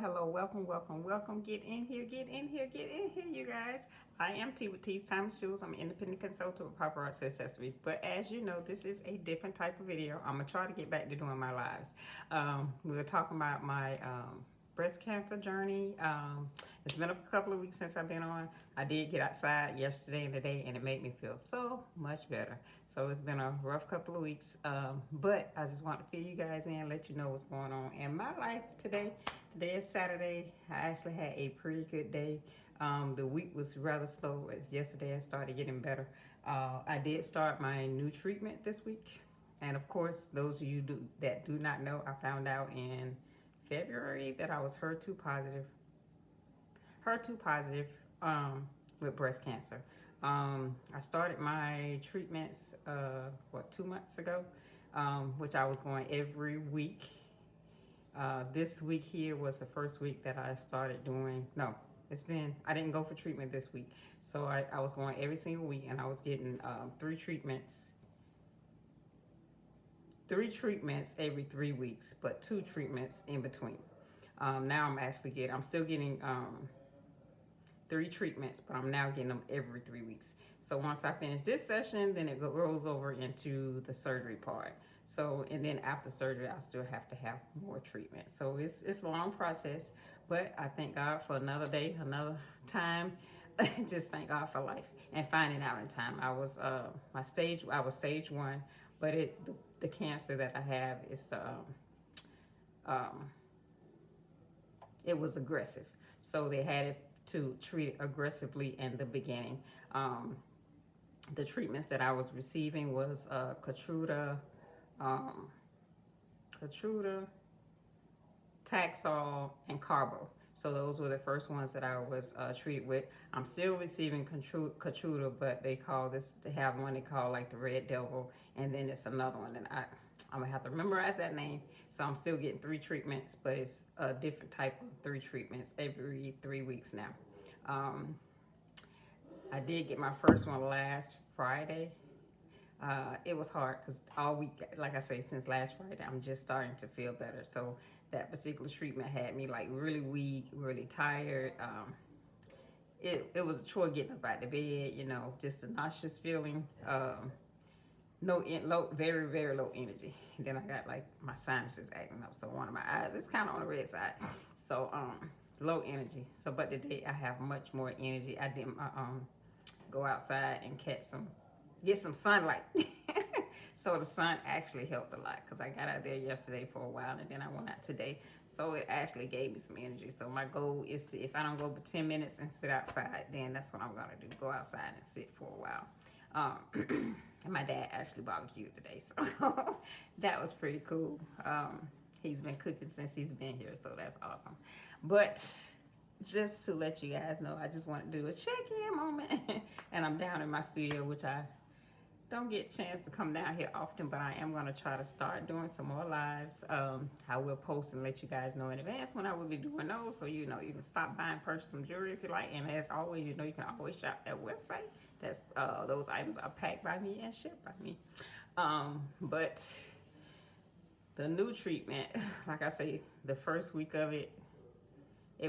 hello, welcome. Get in here, you guys. I am T with T's Time Shoes. I'm an independent consultant with paparazzi accessories. But as you know, this is a different type of video. I'm gonna try to get back to doing my lives. We were talking about my breast cancer journey. It's been a couple of weeks since I've been on. I did get outside yesterday and today, and it made me feel so much better. So it's been a rough couple of weeks, but I just want to fill you guys in, let you know what's going on in my life today. Today is Saturday. I actually had a pretty good day. The week was rather slow. As yesterday, I started getting better. I did start my new treatment this week, and of course, those of you that do not know, I found out in February that I was HER2 positive. With breast cancer. I started my treatments 2 months ago, which I was going every week. This week here was the first week that I started doing. No, I didn't go for treatment this week, so I was going every single week, and I was getting 3 treatments every 3 weeks, but 2 treatments in between. Now I'm still getting 3 treatments, but I'm now getting them every 3 weeks. So once I finish this session, then it rolls over into the surgery part. So, and then after surgery, I still have to have more treatment. So it's a long process, but I thank God for another day, another time. Just thank God for life and finding out in time. I was stage 1, but the cancer that I have is it was aggressive. So they had to treat it aggressively in the beginning. The treatments that I was receiving was Keytruda, Taxol, and Carbo. So those were the first ones that I was treated with. I'm still receiving Keytruda, but they have one they call like the Red Devil, and then it's another one that I'm gonna have to memorize that name. So I'm still getting 3 treatments, but it's a different type of 3 treatments every 3 weeks now. I did get my first one last Friday. It was hard because all week, like I say, since last Friday, I'm just starting to feel better. So that particular treatment had me like really weak, really tired. It was a chore getting up out the bed, just a nauseous feeling. Very, very low energy. And then I got like my sinuses acting up. So one of my eyes is kind of on the red side. So low energy. So but today I have much more energy. I did go outside and get some sunlight. So the sun actually helped a lot because I got out there yesterday for a while and then I went out today. So it actually gave me some energy. So my goal is to, if I don't go for 10 minutes and sit outside, then that's what I'm gonna do. Go outside and sit for a while. And my dad actually barbecued today, so that was pretty cool. He's been cooking since he's been here, so that's awesome. But just to let you guys know, I just want to do a check-in moment. And I'm down in my studio, which I don't get a chance to come down here often, but I am going to try to start doing some more lives. I will post and let you guys know in advance when I will be doing those, so you can stop by and purchase some jewelry if you like. And as always, you can always shop that website. That's those items are packed by me and shipped by me. But the new treatment, like I say, the first week of it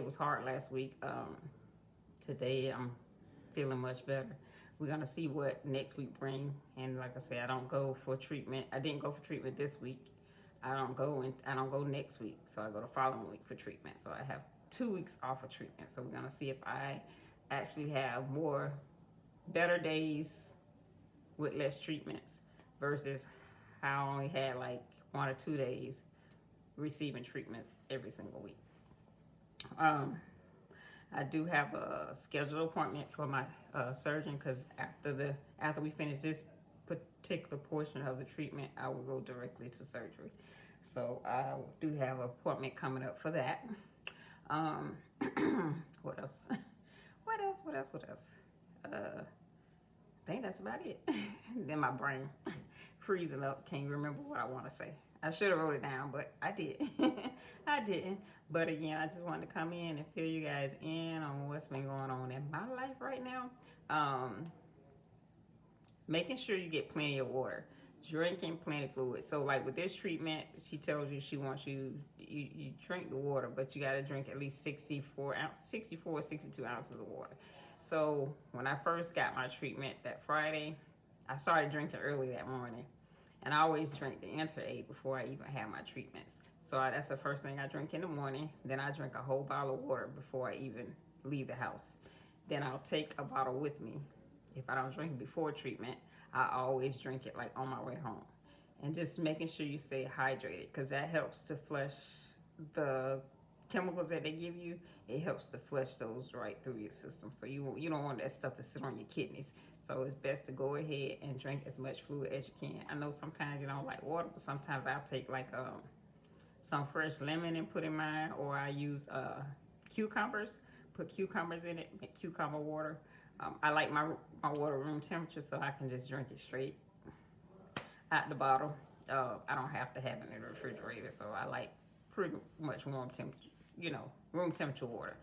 was hard last week. Today I'm feeling much better. We're gonna see what next week brings. And like I say, I don't go for treatment. I didn't go for treatment this week. I don't go next week. So I go the following week for treatment. So I have 2 weeks off of treatment. So we're gonna see if I actually have better days with less treatments versus how I only had like 1 or 2 days receiving treatments every single week. I do have a scheduled appointment for my surgeon because after we finish this particular portion of the treatment, I will go directly to surgery. So I do have an appointment coming up for that. What else? I think that's about it. Then my brain freezing up, can't remember what I want to say. I should have wrote it down, but I did. I didn't. But again, I just wanted to come in and fill you guys in on what's been going on in my life right now. Making sure you get plenty of water. drinking plenty of fluid. So like with this treatment, she tells you she wants you drink the water, but you got to drink at least 64 or 62 ounces of water. So when I first got my treatment that Friday, I started drinking early that morning, and I always drink the enter aid before I even have my treatments. So that's the first thing I drink in the morning. Then I drink a whole bottle of water before I even leave the house. Then I'll take a bottle with me. If I don't drink it before treatment, I always drink it like on my way home. And just making sure you stay hydrated, because that helps to flush the chemicals that they give you. It helps to flush those right through your system. So you don't want that stuff to sit on your kidneys. So it's best to go ahead and drink as much fluid as you can. I know sometimes you don't like water, but sometimes I'll take like some fresh lemon and put in mine, or I use cucumbers, put cucumbers in it, make cucumber water. I like my water room temperature, so I can just drink it straight out the bottle. I don't have to have it in the refrigerator, so I like pretty much room temperature water.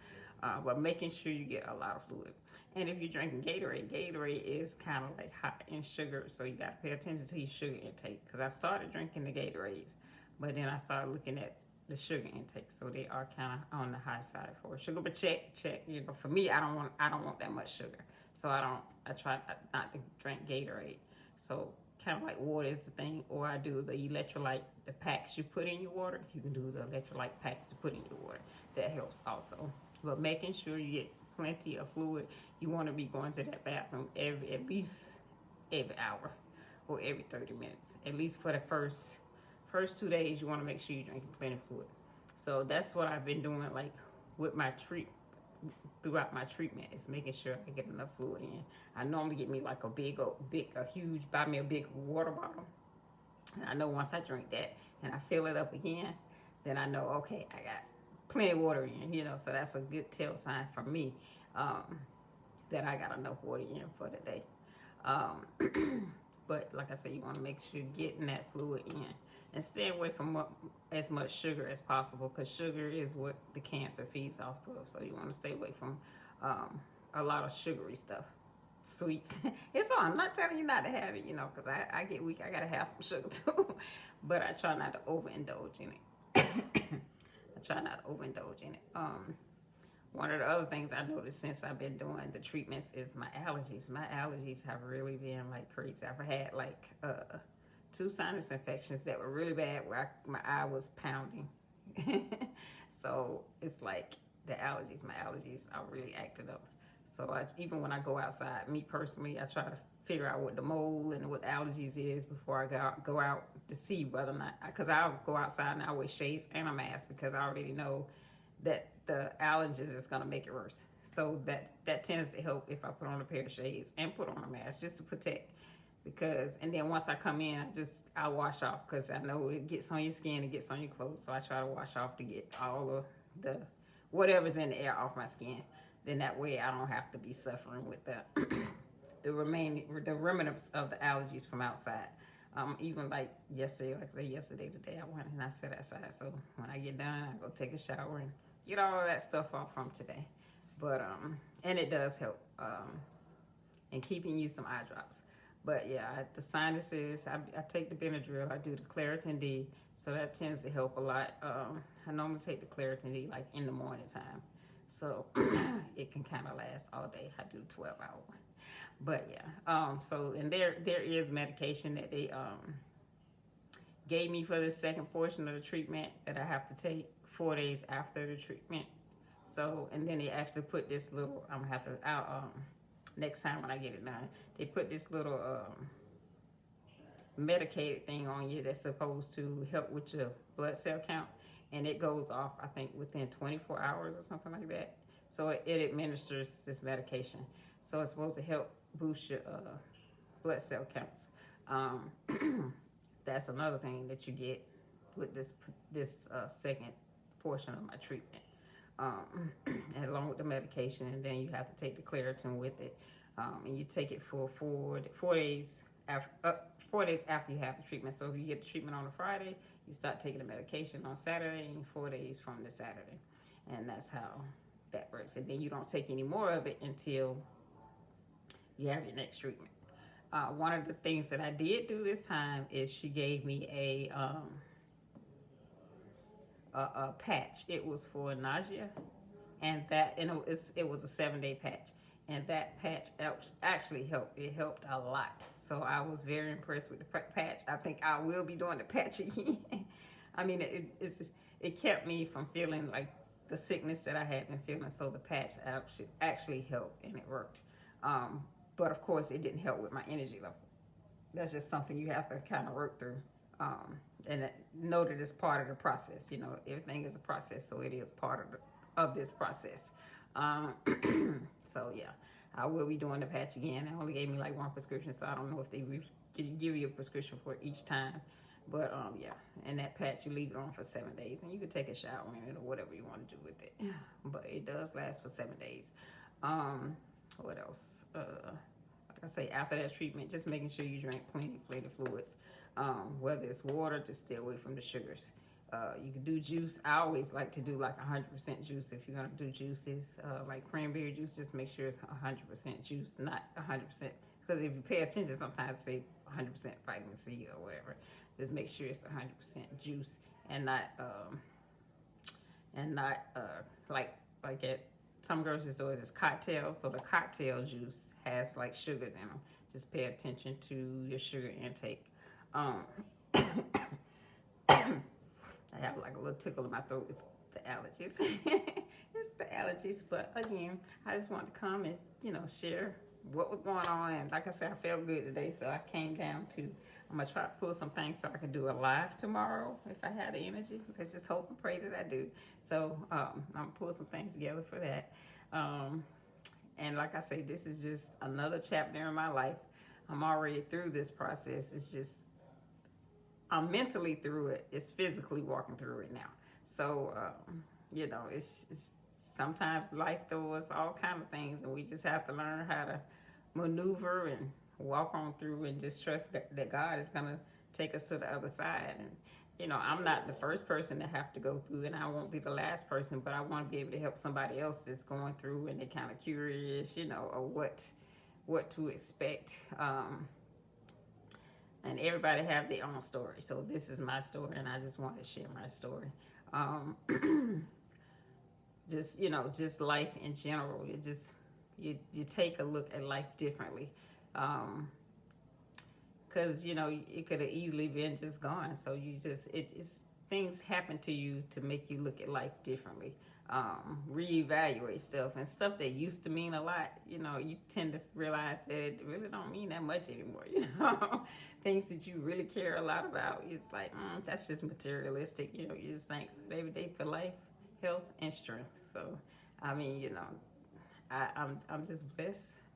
But making sure you get a lot of fluid. And if you're drinking Gatorade is kind of like high in sugar, so you got to pay attention to your sugar intake. Because I started drinking the Gatorades, but then I started looking at the sugar intake, so they are kind of on the high side for sugar. But check. You know, for me, I don't want that much sugar, so I try not to drink Gatorade. So kind of like water is the thing, or I do the electrolyte, the packs you put in your water. You can do the electrolyte packs to put in your water. That helps also. But making sure you get plenty of fluid. You want to be going to that bathroom at least every hour or every 30 minutes. At least for the first 2 days, you want to make sure you're drinking plenty of fluid. So that's what I've been doing, like with my throughout my treatment, is making sure I get enough fluid in. I normally get me like buy me a big water bottle. And I know once I drink that and I fill it up again, then I know, okay, I got plenty of water in, so that's a good tell sign for me that I got enough water in for the day. But like I said, you want to make sure you're getting that fluid in. And stay away from as much sugar as possible, because sugar is what the cancer feeds off of. So you want to stay away from a lot of sugary stuff, sweets. It's on. I'm not telling you not to have it, because I get weak. I got to have some sugar too. But I try not to overindulge in it. One of the other things I noticed since I've been doing the treatments is my allergies. My allergies have really been like crazy. I've had like 2 sinus infections that were really bad, where my eye was pounding. So it's like my allergies are really acting up. So even when I go outside, me personally, I try to figure out what the mold and what allergies is before I go out to see whether or not, because I'll go outside and I wear shades and a mask, because I already know that the allergies is going to make it worse. So that tends to help if I put on a pair of shades and put on a mask just to protect. And then once I come in, I wash off, because I know it gets on your skin, it gets on your clothes. So I try to wash off to get all of the whatever's in the air off my skin. Then that way I don't have to be suffering with the remnants of the allergies from outside. Even like yesterday, today I went and I sat outside. So when I get done, I go take a shower and get all of that stuff off from today. But and it does help in keeping you some eye drops. But yeah, the sinuses, I take the Benadryl, I do the Claritin D, so that tends to help a lot. I normally take the Claritin D like in the morning time, so it can kind of last all day. I do 12-hour one. But yeah, and there is medication that they gave me for the second portion of the treatment that I have to take 4 days after the treatment. So, and then they actually put this little, I'm gonna have to, next time when I get it done, they put this little medicated thing on you that's supposed to help with your blood cell count, and it goes off, I think, within 24 hours or something like that. So it administers this medication. So it's supposed to help boost your blood cell counts. That's another thing that you get with this second portion of my treatment. And along with the medication, and then you have to take the Claritin with it, and you take it for 4 days after you have the treatment. So if you get the treatment on a Friday, you start taking the medication on Saturday, and 4 days from the Saturday, and that's how that works. And then you don't take any more of it until you have your next treatment. One of the things that I did do this time is she gave me a patch. It was for nausea, and it was a 7-day patch, and that patch actually helped. It helped a lot. So I was very impressed with the patch. I think I will be doing the patch again. I mean, it kept me from feeling like the sickness that I had been feeling. So the patch actually helped, and it worked. But of course, it didn't help with my energy level. That's just something you have to kind of work through. And know that it's part of the process. You know, everything is a process, so it is part of this process. So yeah, I will be doing the patch again. They only gave me like 1 prescription, so I don't know if they give you a prescription for each time. But yeah, and that patch you leave it on for 7 days, and you can take a shower in it or whatever you want to do with it. But it does last for 7 days. What else? Like I say, after that treatment, just making sure you drink plenty of fluids. Whether it's water, just stay away from the sugars. You can do juice. I always like to do like 100% juice if you're gonna do juices. Like cranberry juice, just make sure it's 100% juice, not 100%. Because if you pay attention, sometimes say 100% vitamin C or whatever. Just make sure it's 100% juice and not like at some grocery stores it's cocktail. So the cocktail juice has like sugars in them. Just pay attention to your sugar intake. I have like a little tickle in my throat. It's the allergies. It's the allergies. But again, I just wanted to come and, share what was going on. And like I said, I felt good today. So I came down to, I'm going to try to pull some things so I can do a live tomorrow if I have the energy. Let's just hope and pray that I do. So I'm going to pull some things together for that. And like I say, this is just another chapter in my life. I'm already through this process. It's just, I'm mentally through it. It's physically walking through it now. So, it's sometimes life throws us all kind of things, and we just have to learn how to maneuver and walk on through and just trust that God is going to take us to the other side. And, I'm not the first person to have to go through, and I won't be the last person, but I want to be able to help somebody else that's going through and they're kind of curious, or what to expect. And everybody have their own story. So this is my story, and I just want to share my story. Just life in general. You take a look at life differently. Because, it could have easily been just gone. So it's things happen to you to make you look at life differently. Reevaluate stuff, and stuff that used to mean a lot, you tend to realize that it really don't mean that much anymore. Things that you really care a lot about, it's like that's just materialistic. You just think every day for life, health, and strength. So I mean, I'm just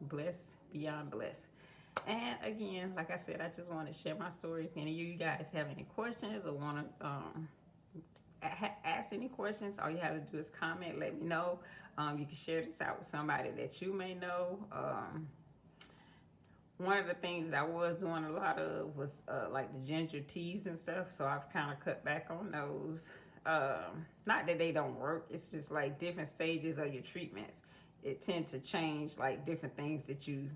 blessed beyond blessed. And again, like I said, I just want to share my story. If any of you guys have any questions or want to ask any questions, all you have to do is comment, let me know. You can share this out with somebody that you may know. One of the things I was doing a lot of was like the ginger teas and stuff, so I've kind of cut back on those. Not that they don't work, it's just like different stages of your treatments. It tends to change like different things that you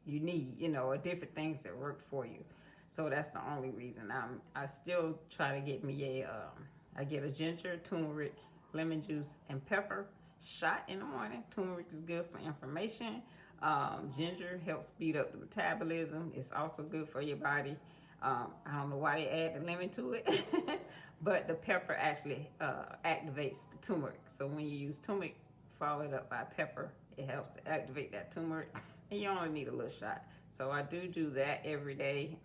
need, or different things that work for you. So that's the only reason. I still try to get me I get a ginger, turmeric, lemon juice, and pepper shot in the morning. Turmeric is good for inflammation. Ginger helps speed up the metabolism. It's also good for your body. I don't know why they add the lemon to it, but the pepper actually activates the turmeric. So when you use turmeric followed up by pepper, it helps to activate that turmeric, and you only need a little shot. So I do that every day.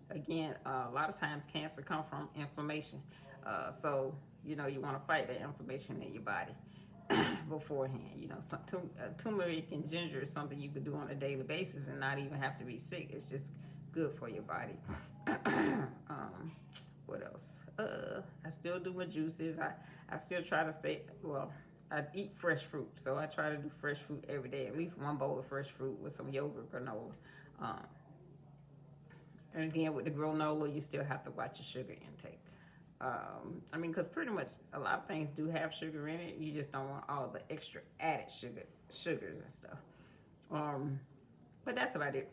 Again, a lot of times cancer comes from inflammation. So, you want to fight that inflammation in your body beforehand. Turmeric and ginger is something you could do on a daily basis and not even have to be sick. It's just good for your body. What else? I still do my juices. I still try to I eat fresh fruit. So I try to do fresh fruit every day, at least one bowl of fresh fruit with some yogurt, granola. And again, with the granola, you still have to watch your sugar intake. Because pretty much a lot of things do have sugar in it. You just don't want all the extra added sugars and stuff. But that's about it.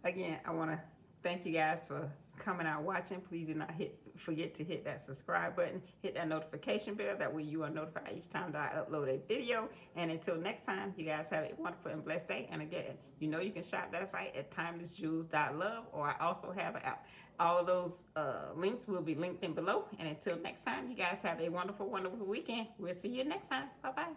again, I want to thank you guys for coming out watching. Please do not forget to hit that subscribe button, hit that notification bell. That way you are notified each time that I upload a video. And until next time, you guys have a wonderful and blessed day. And again, you know you can shop that site at timelessjewels.love, or I also have an app. All of those links will be linked in below. And until next time, you guys have a wonderful, wonderful weekend. We'll see you next time. Bye-bye.